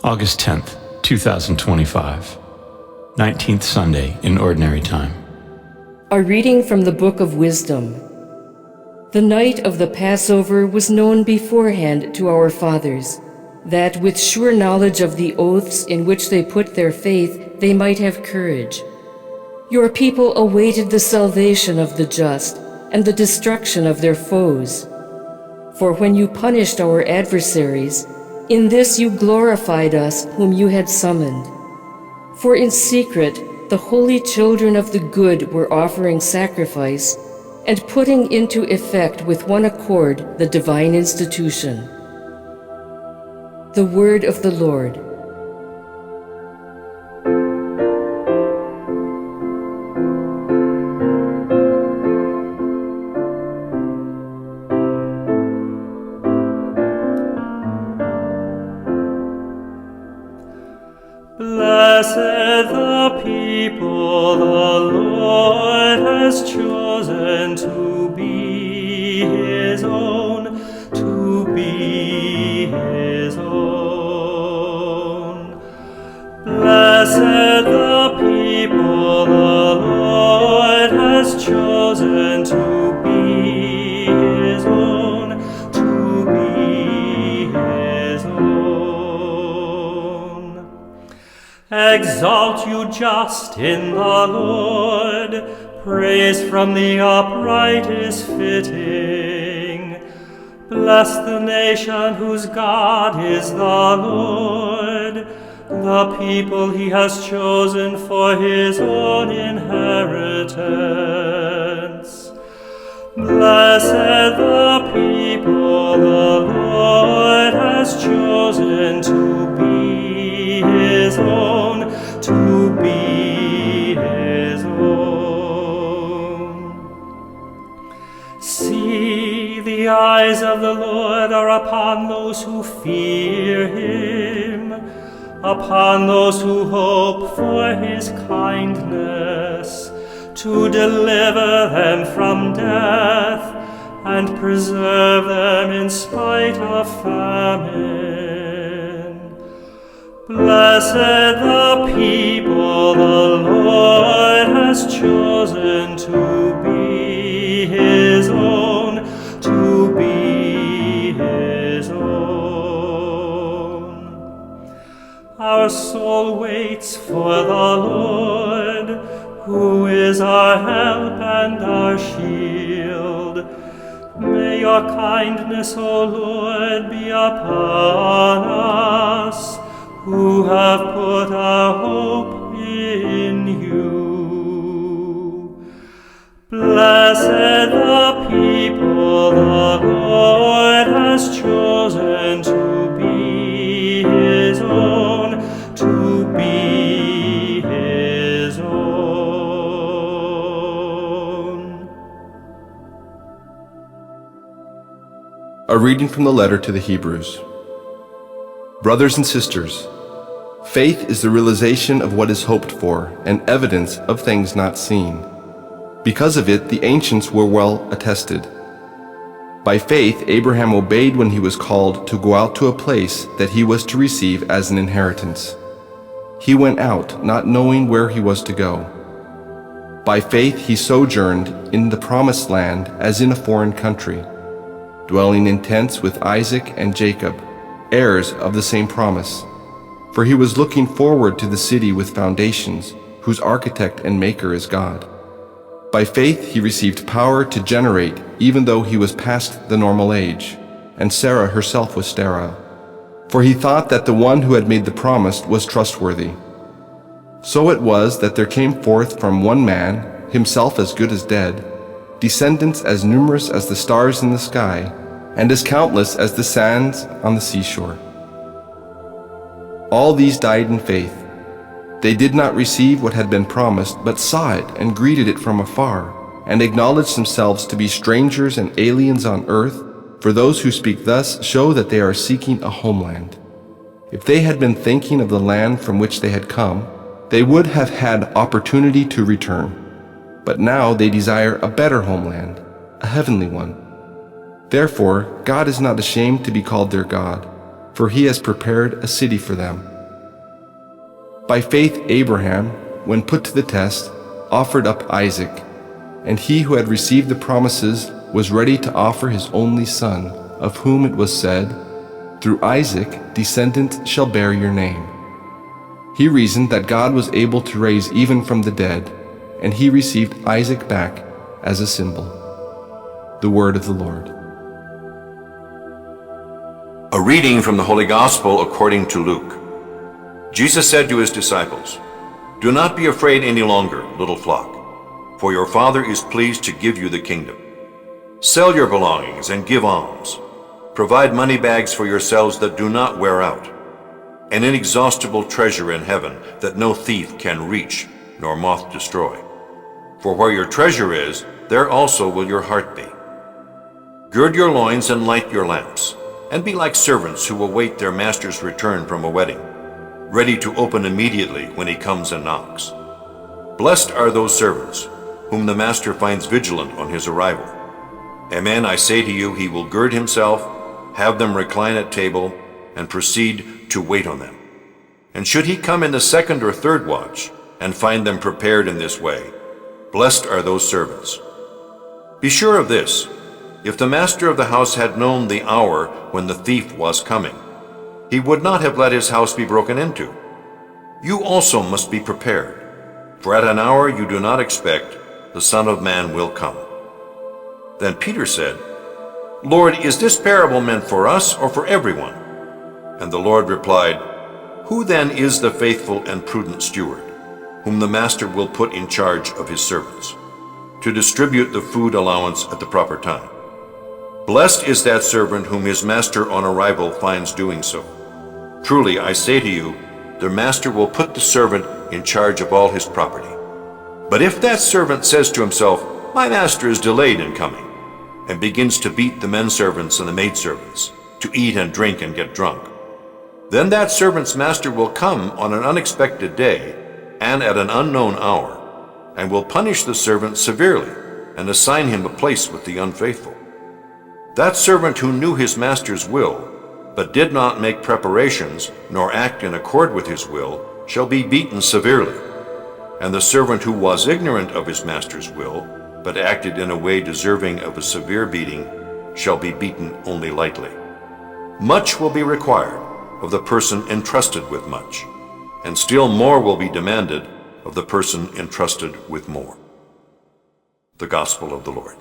August 10th, 2025, 19th Sunday in Ordinary Time. A reading from the Book of Wisdom. The night of the Passover was known beforehand to our fathers, that with sure knowledge of the oaths in which they put their faith, they might have courage. Your people awaited the salvation of the just and the destruction of their foes. For when you punished our adversaries, in this you glorified us whom you had summoned. For in secret the holy children of the good were offering sacrifice and putting into effect with one accord the divine institution. The word of the Lord. Blessed the people the Lord has chosen to be his own, to be his own. Blessed the people the Lord has chosen to be his own, to be his own. Exalt you just in the Lord, praise from the upright is fitting. Bless the nation whose God is the Lord, the people he has chosen for his own inheritance. Blessed the people the Lord has chosen to be his own, to be his own. See, the eyes of the Lord are upon those who fear him, upon those who hope for his kindness, to deliver them from death and preserve them in spite of famine. Blessed the people the Lord has chosen to be his own, to be his own. Our soul waits for the Lord, who is our help and our shield. May your kindness, O Lord, be upon us, who have put our hope in you. Blessed the people the Lord has chosen to be his own, to be his own. A reading from the letter to the Hebrews. Brothers and sisters, faith is the realization of what is hoped for and evidence of things not seen. Because of it, the ancients were well attested. By faith, Abraham obeyed when he was called to go out to a place that he was to receive as an inheritance. He went out, not knowing where he was to go. By faith, he sojourned in the promised land as in a foreign country, dwelling in tents with Isaac and Jacob, heirs of the same promise. For he was looking forward to the city with foundations, whose architect and maker is God. By faith he received power to generate, even though he was past the normal age, and Sarah herself was sterile. For he thought that the one who had made the promise was trustworthy. So it was that there came forth from one man, himself as good as dead, descendants as numerous as the stars in the sky, and as countless as the sands on the seashore. All these died in faith. They did not receive what had been promised, but saw it and greeted it from afar, and acknowledged themselves to be strangers and aliens on earth, for those who speak thus show that they are seeking a homeland. If they had been thinking of the land from which they had come, they would have had opportunity to return. But now they desire a better homeland, a heavenly one. Therefore, God is not ashamed to be called their God, for he has prepared a city for them. By faith Abraham, when put to the test, offered up Isaac, and he who had received the promises was ready to offer his only son, of whom it was said, "Through Isaac descendants shall bear your name." He reasoned that God was able to raise even from the dead, and he received Isaac back as a symbol. The word of the Lord. A reading from the Holy Gospel according to Luke. Jesus said to his disciples, "Do not be afraid any longer, little flock, for your Father is pleased to give you the kingdom. Sell your belongings and give alms. Provide money bags for yourselves that do not wear out, an inexhaustible treasure in heaven that no thief can reach nor moth destroy. For where your treasure is, there also will your heart be. Gird your loins and light your lamps, and be like servants who await their master's return from a wedding, ready to open immediately when he comes and knocks. Blessed are those servants whom the master finds vigilant on his arrival. Amen, I say to you, he will gird himself, have them recline at table, and proceed to wait on them. And should he come in the second or third watch, and find them prepared in this way, blessed are those servants. Be sure of this, if the master of the house had known the hour when the thief was coming, he would not have let his house be broken into. You also must be prepared, for at an hour you do not expect, the Son of Man will come." Then Peter said, "Lord, is this parable meant for us or for everyone?" And the Lord replied, "Who then is the faithful and prudent steward, whom the master will put in charge of his servants, to distribute the food allowance at the proper time? Blessed is that servant whom his master on arrival finds doing so. Truly, I say to you, the master will put the servant in charge of all his property. But if that servant says to himself, 'My master is delayed in coming,' and begins to beat the men servants and the maidservants, to eat and drink and get drunk, then that servant's master will come on an unexpected day and at an unknown hour, and will punish the servant severely and assign him a place with the unfaithful. That servant who knew his master's will, but did not make preparations nor act in accord with his will, shall be beaten severely. And the servant who was ignorant of his master's will, but acted in a way deserving of a severe beating, shall be beaten only lightly. Much will be required of the person entrusted with much, and still more will be demanded of the person entrusted with more." The Gospel of the Lord.